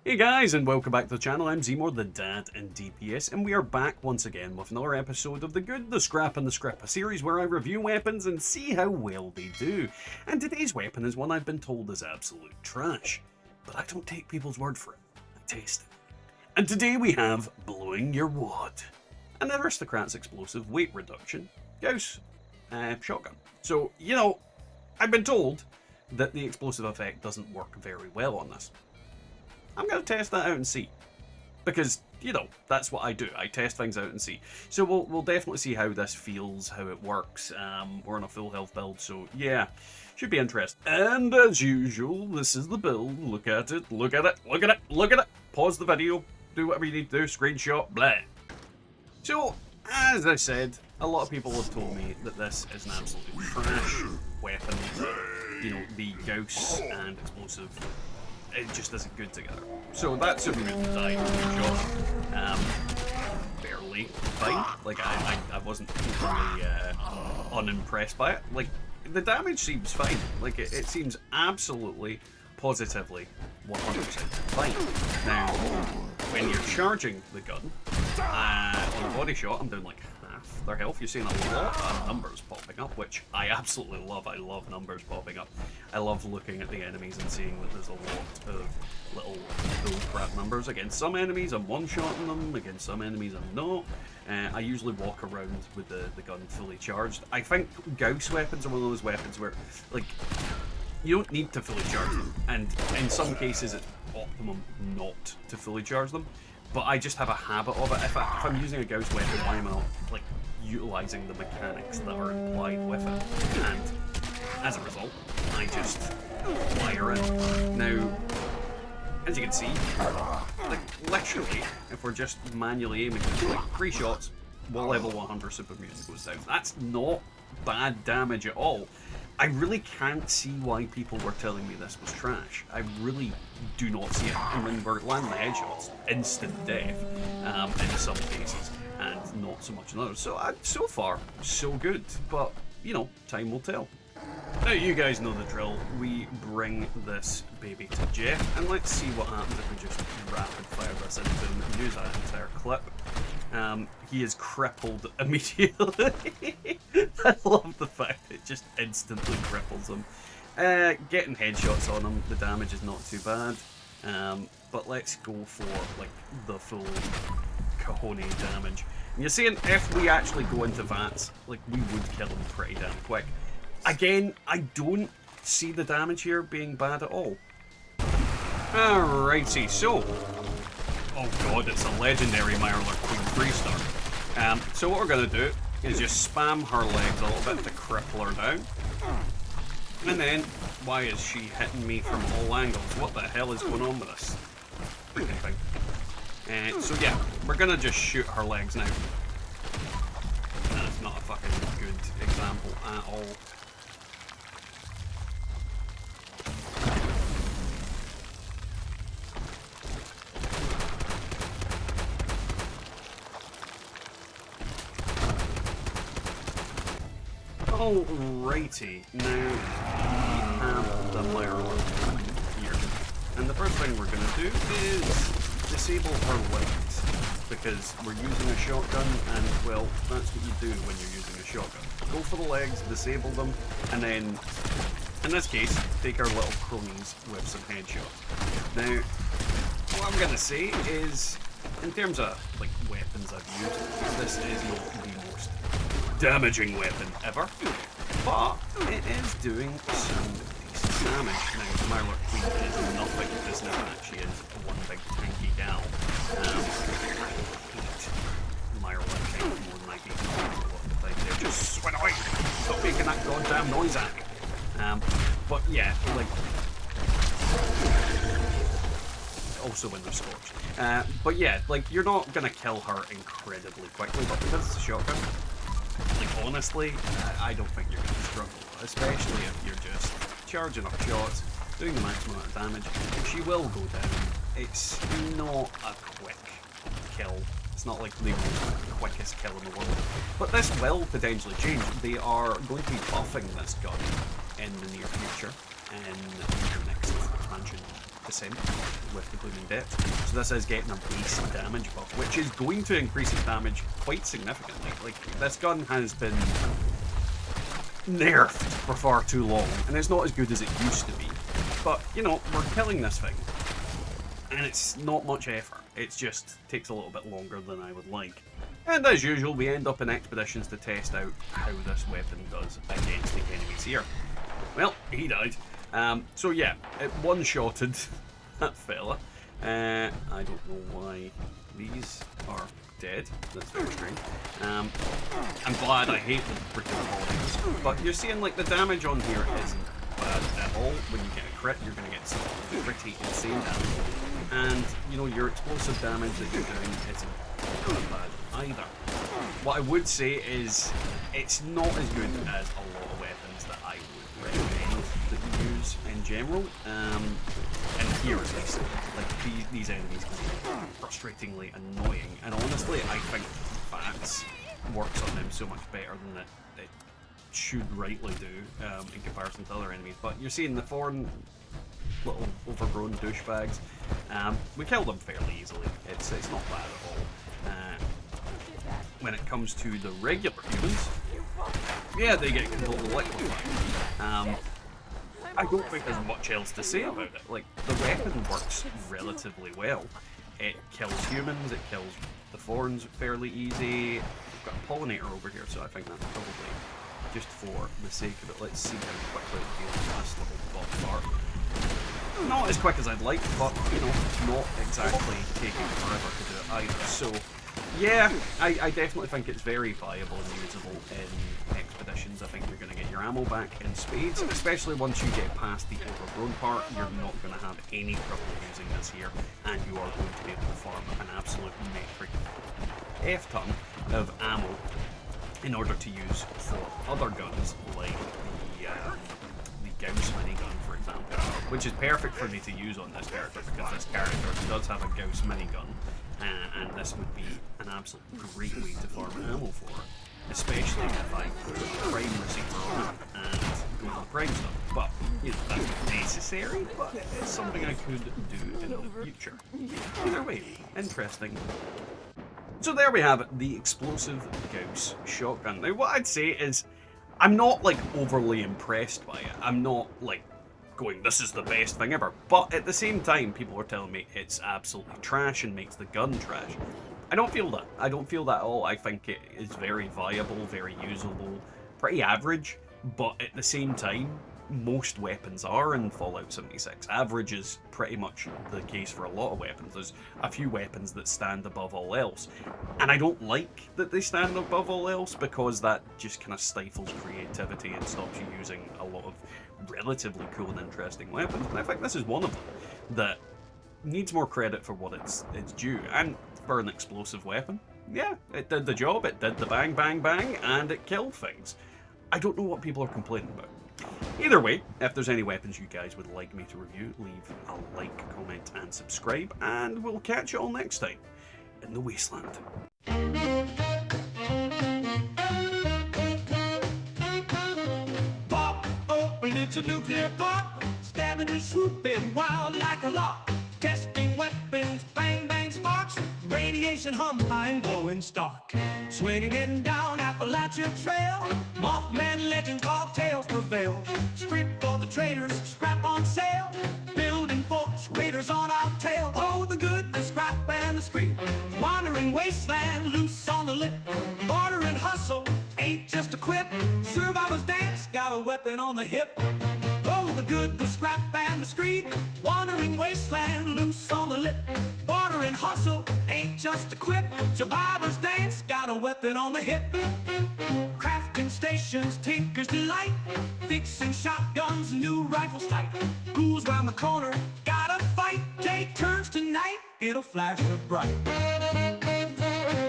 Hey guys, and welcome back to the channel. I'm Zmore, the dad in DPS, and we are back once again with another episode of The Good, The Scrap, and The Scrip, a series where I review weapons and see how well they do. And today's weapon is one I've been told is absolute trash, but I don't take people's word for it, I taste it. And today we have Blowing Your Wad, an aristocrat's explosive weight reduction Gauss shotgun. So, you know, I've been told that the explosive effect doesn't work very well on this. I'm going to test that out and see, because, you know, that's what I do. I test things out and see. So we'll definitely see how this feels, how it works. We're on a full health build, so yeah, should be interesting. And as usual, this is the build. Look at it, look at it, look at it, look at it. Pause the video, do whatever you need to do, screenshot, blah. So, as I said, a lot of people have told me that this is an absolute trash weapon. You know, the Gauss and explosive, it just isn't good together. So that's a real die shot. Barely fine. Like I wasn't really unimpressed by it. Like the damage seems fine. Like it seems absolutely, positively 100% fine. Now, when you're charging the gun on a body shot, I'm doing like half their health. You're seeing a lot of numbers popping up, which I absolutely love. I love numbers popping up. I love looking at the enemies and seeing that there's a lot of little bullcrap numbers. Against some enemies, I'm one-shotting them. Against some enemies, I'm not. I usually walk around with the gun fully charged. I think Gauss weapons are one of those weapons where, like, you don't need to fully charge them. And in some cases, it's optimum not to fully charge them. But I just have a habit of it. If I'm using a Gauss weapon, why am I not, like, utilizing the mechanics that are implied with it? And as a result, I just fire in. Now, as you can see, like, literally, if we're just manually aiming, like 3 shots, wall level 100 super mutant goes down. That's not bad damage at all. I really can't see why people were telling me this was trash. I really do not see it. And when we're landing the headshots, instant death in some cases, and not so much in others. So so far, so good. But, you know, time will tell. Now, you guys know the drill. We bring this baby to Jeff, and let's see what happens if we just rapid fire this into him and use that entire clip. He is crippled immediately. I love the fact it just instantly cripples him. Getting headshots on him, the damage is not too bad. But let's go for like the full cojones damage. And you're seeing if we actually go into Vats, like we would kill him pretty damn quick. Again, I don't see the damage here being bad at all. Alrighty, so. Oh god, it's a legendary mirelurk Queen 3-star. So what we're going to do is just spam her legs a little bit to cripple her down. And then, why is she hitting me from all angles? What the hell is going on with this freaking thing? So yeah, we're going to just shoot her legs now. That's not a fucking good example at all. Alrighty, now we have the mirelurk here, and the first thing we're going to do is disable her legs, because we're using a shotgun, and well, that's what you do when you're using a shotgun. Go for the legs, disable them, and then, in this case, take our little cronies with some headshots. Now, what I'm going to say is, in terms of like weapons I've used, this is not the most damaging weapon ever, but it is doing some decent damage. Now, mirelurk Queen is nothing to this now, she is one big tanky gal. I hate mirelurk Queen more than I hate what the thing there. Just swing away! Stop making that goddamn noise at me! But yeah, like, also when they're scorched. But yeah, like, you're not gonna kill her incredibly quickly, but because it's a shotgun, like, honestly, I don't think you're gonna struggle, especially if you're just charging up shots, doing the maximum amount of damage. She will go down. It's not a quick kill. It's not like the quickest kill in the world. But this will potentially change. They are going to be buffing this gun in the near future, in the next expansion descent with the blooming depth. So this is getting a base damage buff, which is going to increase its damage quite significantly. Like, this gun has been nerfed for far too long, and it's not as good as it used to be. But, you know, we're killing this thing, and it's not much effort. It just takes a little bit longer than I would like. And as usual, we end up in expeditions to test out how this weapon does against the enemies here. Well, he died. So yeah, it one-shotted that fella. I don't know why these are dead. That's very strange. I'm glad. I hate the freaking bodies. But you're seeing, like, the damage on here isn't bad at all. When you get a crit, you're going to get some pretty insane damage. And, you know, your explosive damage that you're doing isn't bad either. What I would say is it's not as good as a lot of weapons that I would recommend that you use in general. And here at least, like, these enemies can be frustratingly annoying. And honestly, I think Vats works on them so much better than it should rightly do in comparison to other enemies. But you're seeing the foreign little overgrown douchebags. We kill them fairly easily. It's not bad at all. When it comes to the regular humans, yeah, they get completely liquefied. I don't think there's much else to say about it. Like, the weapon works relatively well. It kills humans, it kills the foreigns fairly easy. We've got a pollinator over here, so I think that's probably just for the sake of it. Let's see how quickly it deals with this little bot part. Not as quick as I'd like, but, you know, not exactly taking forever to do it either. So, yeah, I definitely think it's very viable and usable in expeditions. I think you're going to get your ammo back in spades, especially once you get past the overgrown part. You're not going to have any trouble using this here, and you are going to be able to farm an absolute metric F-ton of ammo in order to use for other guns like the Gauss minigun, for example, which is perfect for me to use on this character because this character does have a Gauss minigun, and this would be an absolute great way to farm ammo for it, especially if I put a prime receiver on it and go for the prime stuff. But, you know, that's not necessary, but it's something I could do in the future. Either way, interesting. So there we have it, the Explosive Gauss shotgun. Now what I'd say is, I'm not like overly impressed by it. I'm not like going, this is the best thing ever. But at the same time, people are telling me it's absolutely trash and makes the gun trash. I don't feel that. I don't feel that at all. I think it is very viable, very usable, pretty average. But at the same time, most weapons are in Fallout 76. Average is pretty much the case for a lot of weapons. There's a few weapons that stand above all else. And I don't like that they stand above all else because that just kind of stifles creativity and stops you using a lot of relatively cool and interesting weapons. And I think this is one of them that needs more credit for what it's due. And for an explosive weapon, yeah, it did the job. It did the bang, bang, bang, and it killed things. I don't know what people are complaining about. Either way, if there's any weapons you guys would like me to review, leave a like, comment, and subscribe, and we'll catch you all next time in the Wasteland. Pop open, it's a nuclear pop, stabbing and swooping wild like a lock, testing weapons, bang bang sparks, radiation hum high and glowing stock, swinging in down Appalachia Trail, Mothman legend cocktails prevail, strip for the traders, scrap on sale, building forts, raiders on our tail. Oh, the good, the scrap and the screep, wandering wasteland, loose on the lip, barter and hustle ain't just a quip, survivors dance, got a weapon on the hip. Oh, the good, the scrap and the street, wandering wasteland, loose on the lip, barter and hustle ain't just a quip, survivors dance, got a weapon on the hip. Crafting stations, tinker's delight, fixing shotguns, new rifles tight, ghouls round the corner, gotta fight, day turns to night, it'll flash up bright.